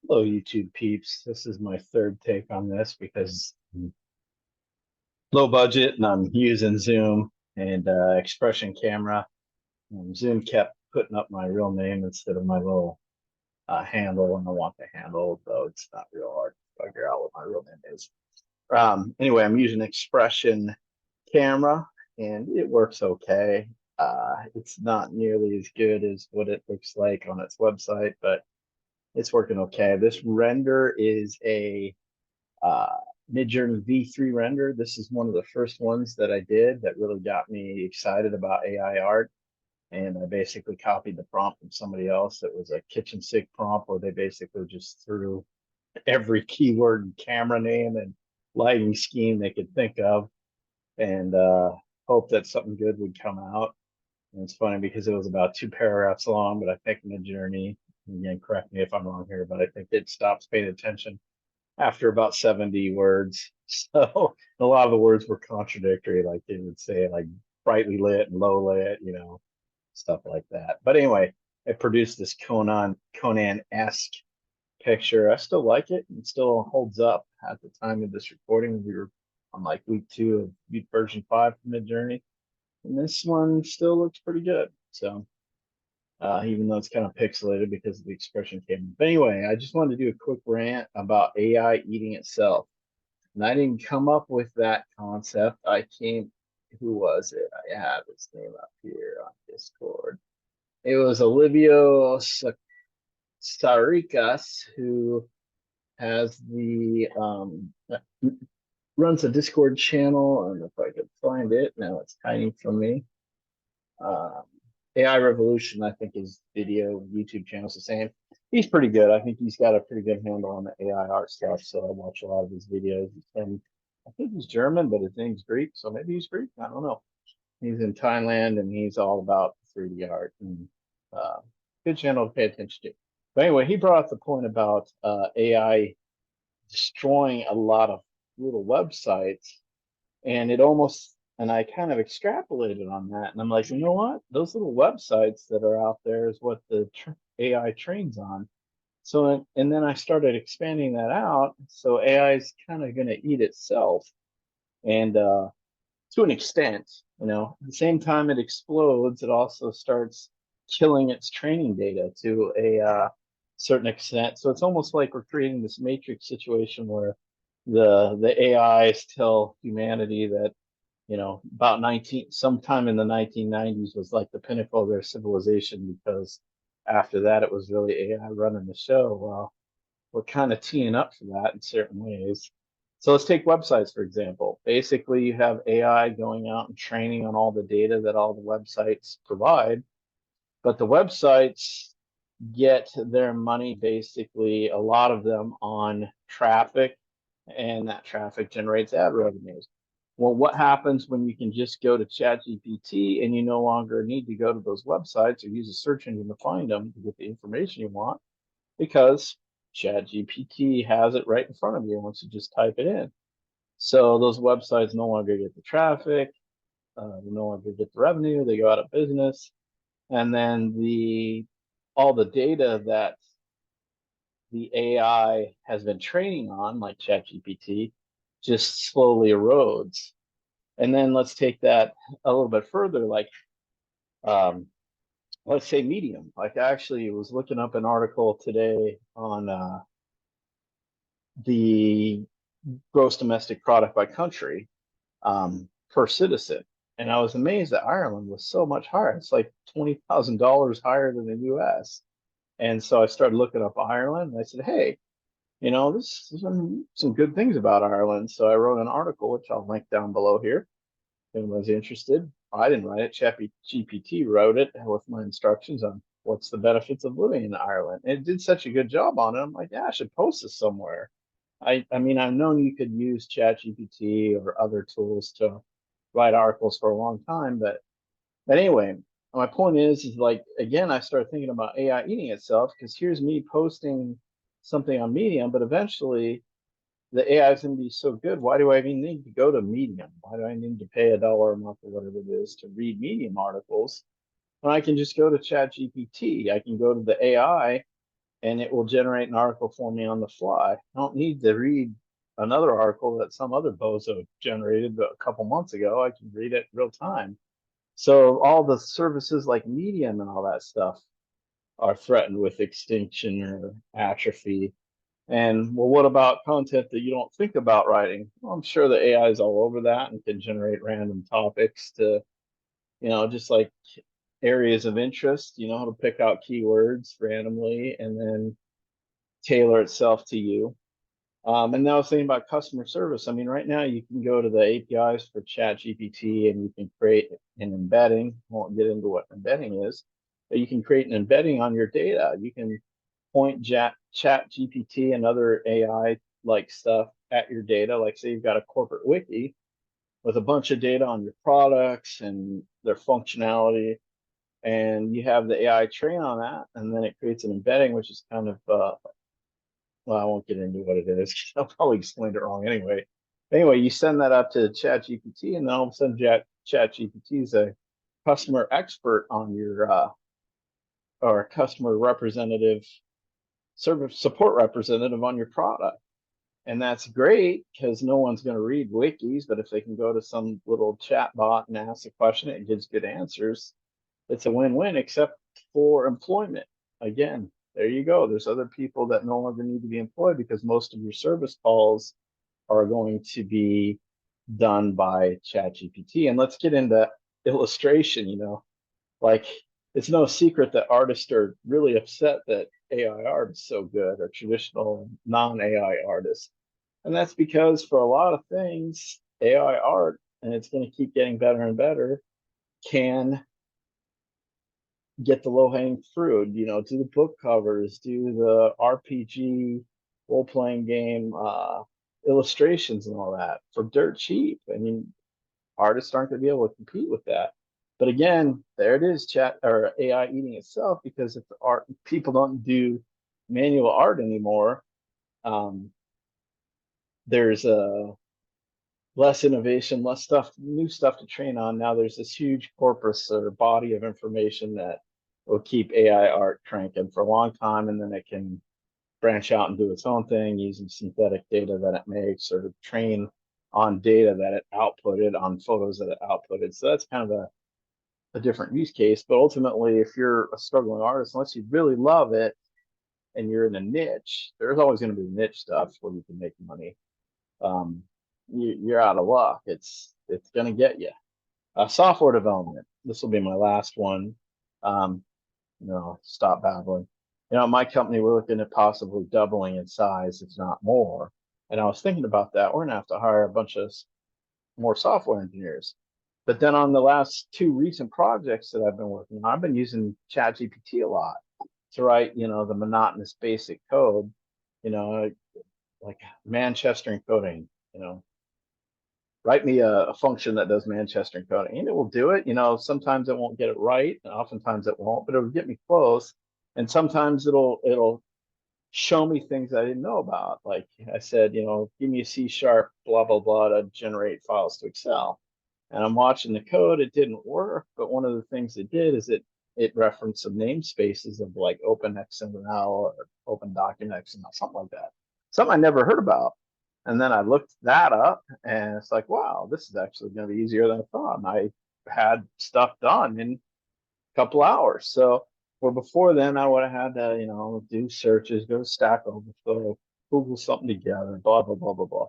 Hello, YouTube peeps. This is my third take on this because low budget and I'm using Zoom and Expression Camera. Zoom kept putting up my real name instead of my little handle, and I want the handle, though it's not real hard to figure out what my real name is. Anyway, I'm using Expression Camera and it works okay. It's not nearly as good as what it looks like on its website, but it's working okay. This render is a uh, Midjourney V3 render. This is one of the first ones that I did that really got me excited about AI art. And I basically copied the prompt from somebody else. It was a kitchen sink prompt where they basically just threw every keyword and camera name and lighting scheme they could think of, and hope that something good would come out. And it's funny because it was about 2 paragraphs long, but I think Midjourney, again, correct me if I'm wrong here, but I think it stops paying attention after about 70 words. So a lot of the words were contradictory, like they would say like brightly lit and low lit, stuff like that. But anyway, it produced this Conan-esque picture. I still like it and still holds up. At the time of this recording, we were on like week 2 of version 5 for Midjourney. And this one still looks pretty good. So even though it's kind of pixelated because of the expression came. But anyway, I just wanted to do a quick rant about AI eating itself. And I didn't come up with that concept. Who was it? I have his name up here on Discord. It was Olivio Sarikas, who has runs a Discord channel. I don't know if I could find it. Now it's hiding from me. Um, AI Revolution, I think his video YouTube channel's the same. He's pretty good. I think he's got a pretty good handle on the AI art stuff. So I watch a lot of his videos. And I think he's German, but his name's Greek. So maybe he's Greek. I don't know. He's in Thailand and he's all about 3D art and uh, good channel to pay attention to. But anyway, he brought up the point about AI destroying a lot of little websites, and I kind of extrapolated on that. And I'm like, you know what? Those little websites that are out there is what the AI trains on. So, and then I started expanding that out. So AI is kind of going to eat itself. And to an extent, at the same time it explodes, it also starts killing its training data to a certain extent. So it's almost like we're creating this matrix situation where the AIs tell humanity that about 19 sometime in the 1990s was like the pinnacle of their civilization, because after that it was really AI running the show. Well, we're kind of teeing up for that in certain ways. So let's take websites, for example. Basically, you have AI going out and training on all the data that all the websites provide, but the websites get their money, basically, a lot of them, on traffic, and that traffic generates ad revenues. Well, what happens when you can just go to ChatGPT and you no longer need to go to those websites or use a search engine to find them to get the information you want? Because ChatGPT has it right in front of you once you just type it in. So those websites no longer get the traffic, they no longer get the revenue, they go out of business, and then the all the data that the AI has been training on, like ChatGPT, just slowly erodes. And then let's take that a little bit further, like um, let's say Medium. Like I actually was looking up an article today on the gross domestic product by country, per citizen. And I was amazed that Ireland was so much higher. It's like $20,000 higher than the US. And so I started looking up Ireland and I said, hey, this is some good things about Ireland. So I wrote an article, which I'll link down below here if anyone's interested. I didn't write it. GPT wrote it with my instructions on what's the benefits of living in Ireland. And it did such a good job on it. I'm like, yeah, I should post this somewhere. I mean, I've known you could use ChatGPT or other tools to write articles for a long time, but anyway, my point is like, again, I started thinking about AI eating itself, because here's me posting something on Medium, but eventually the AI is going to be so good. Why do I even need to go to Medium? Why do I need to pay $1 a month or whatever it is to read Medium articles when I can just go to ChatGPT? I can go to the AI and it will generate an article for me on the fly. I don't need to read another article that some other bozo generated a couple months ago. I can read it real time. So all the services like Medium and all that stuff are threatened with extinction or atrophy. And well, what about content that you don't think about writing? Well, I'm sure the AI is all over that and can generate random topics to, just like areas of interest, how to pick out keywords randomly and then tailor itself to you. And now I was thinking about customer service. I mean, right now you can go to the APIs for ChatGPT and you can create an embedding. I won't get into what embedding is, but you can create an embedding on your data. You can point ChatGPT and other AI like stuff at your data. Like say you've got a corporate wiki with a bunch of data on your products and their functionality, and you have the AI train on that, and then it creates an embedding, which is kind of well, I won't get into what it is. I'll probably explain it wrong anyway. Anyway, you send that up to ChatGPT, and then all of a sudden, ChatGPT is a customer expert on your or a customer representative, service support representative on your product. And that's great because no one's going to read wikis, but if they can go to some little chat bot and ask a question, it gives good answers. It's a win-win, except for employment. Again, there you go. There's other people that no longer need to be employed because most of your service calls are going to be done by ChatGPT. And let's get into illustration, like it's no secret that artists are really upset that AI art is so good, or traditional non-AI artists. And that's because for a lot of things, AI art, and it's going to keep getting better and better, can get the low-hanging fruit, do the book covers, do the RPG role-playing game illustrations and all that for dirt cheap. I mean, artists aren't going to be able to compete with that. But again, there it is, chat or AI eating itself, because if the art people don't do manual art anymore, um, there's less innovation, less stuff, new stuff to train on. Now there's this huge corpus or body of information that will keep AI art cranking for a long time, and then it can branch out and do its own thing using synthetic data that it makes, or train on data that it outputted, on photos that it outputted. So that's kind of a different use case. But ultimately, if you're a struggling artist, unless you really love it and you're in a niche, there's always going to be niche stuff where you can make money. Um, you're out of luck. It's going to get you. Software development. This will be my last one. Stop babbling. My company, we're looking at possibly doubling in size, if not more. And I was thinking about that. We're gonna have to hire a bunch of more software engineers. But then on the last two recent projects that I've been working on, I've been using ChatGPT a lot to write, the monotonous basic code, like Manchester encoding, write me a function that does Manchester encoding, and it will do it. Sometimes it won't get it right, and oftentimes it won't, but it'll get me close. And sometimes it'll show me things I didn't know about. Like I said, give me a C# blah blah blah to generate files to Excel. And I'm watching the code, it didn't work, but one of the things it did is it referenced some namespaces of like OpenXML or Open Document XML, something like that. Something I never heard about. And then I looked that up, and it's like, wow, this is actually going to be easier than I thought. And I had stuff done in a couple hours. So where before then I would have had to, do searches, go to Stack Overflow, Google something together, blah, blah, blah, blah, blah.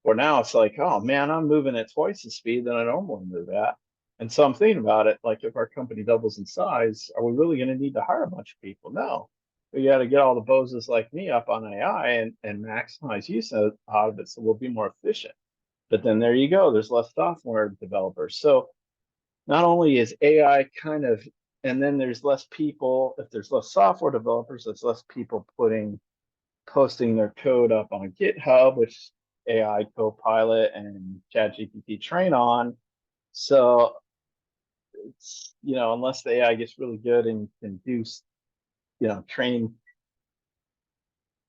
Or now it's like, oh man, I'm moving at twice the speed than I normally move at. And so I'm thinking about it, like if our company doubles in size, are we really going to need to hire a bunch of people? No. We got to get all the bozos like me up on AI and maximize use out of it so we'll be more efficient. But then there you go, there's less software developers. So not only is AI kind of, and then there's less people, if there's less software developers, there's less people posting their code up on GitHub, which AI Copilot and ChatGPT train on. So it's, unless the AI gets really good and can do, train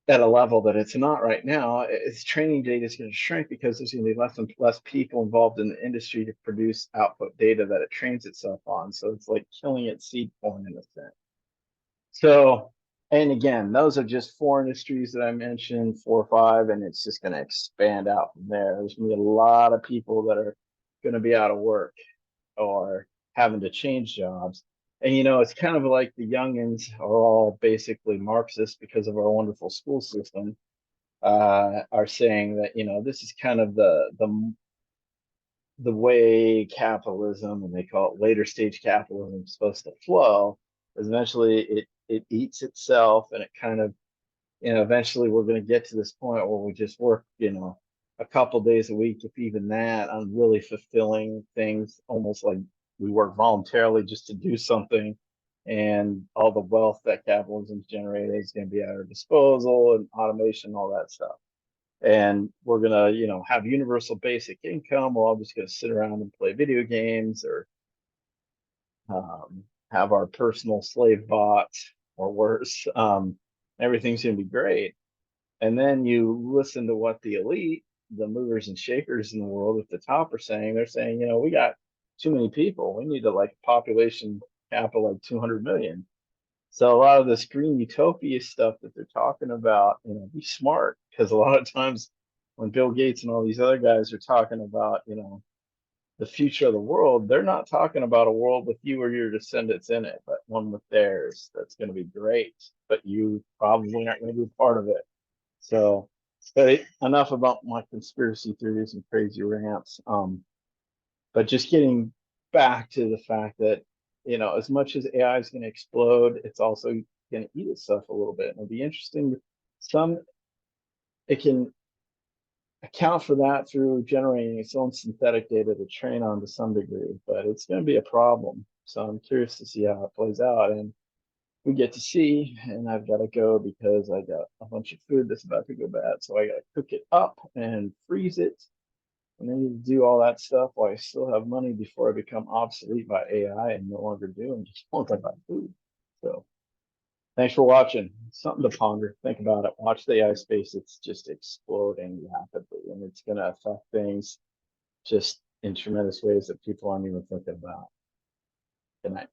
at a level that it's not right now, its training data is going to shrink because there's going to be less and less people involved in the industry to produce output data that it trains itself on. So it's like killing its seed corn in a sense. So And again, those are just four industries that I mentioned, 4 or 5, and it's just going to expand out from there. There's going to be a lot of people that are going to be out of work or having to change jobs. And it's kind of like the youngins are all basically Marxist because of our wonderful school system, are saying that, this is kind of the way capitalism, and they call it later stage capitalism, is supposed to flow. Is eventually it eats itself, and it kind of, eventually we're going to get to this point where we just work, a couple days a week, if even that, on really fulfilling things, almost like we work voluntarily just to do something. And all the wealth that capitalism's generated is going to be at our disposal, and automation, all that stuff. And we're gonna, have universal basic income. We're all just gonna sit around and play video games, or have our personal slave bots, or worse. Everything's gonna be great. And then you listen to what the elite, the movers and shakers in the world at the top are saying. They're saying, we got too many people. We need to, like, population cap of like 200 million. So a lot of this green utopia stuff that they're talking about, be smart, because a lot of times when Bill Gates and all these other guys are talking about, the future of the world, they're not talking about a world with you or your descendants in it, but one with theirs that's going to be great, but you probably aren't going to be part of it. So, but enough about my conspiracy theories and crazy rants. But just getting back to the fact that, as much as AI is going to explode, it's also going to eat itself a little bit. And it'll be interesting. Some It can account for that through generating its own synthetic data to train on to some degree, but it's going to be a problem. So I'm curious to see how it plays out. And we get to see, and I've got to go because I got a bunch of food that's about to go bad. So I got to cook it up and freeze it, and then you do all that stuff while I still have money before I become obsolete by AI and no longer do and just won't buy food. So thanks for watching. Something to ponder. Think about it. Watch the AI space. It's just exploding rapidly, and it's going to affect things just in tremendous ways that people aren't even thinking about. Good night.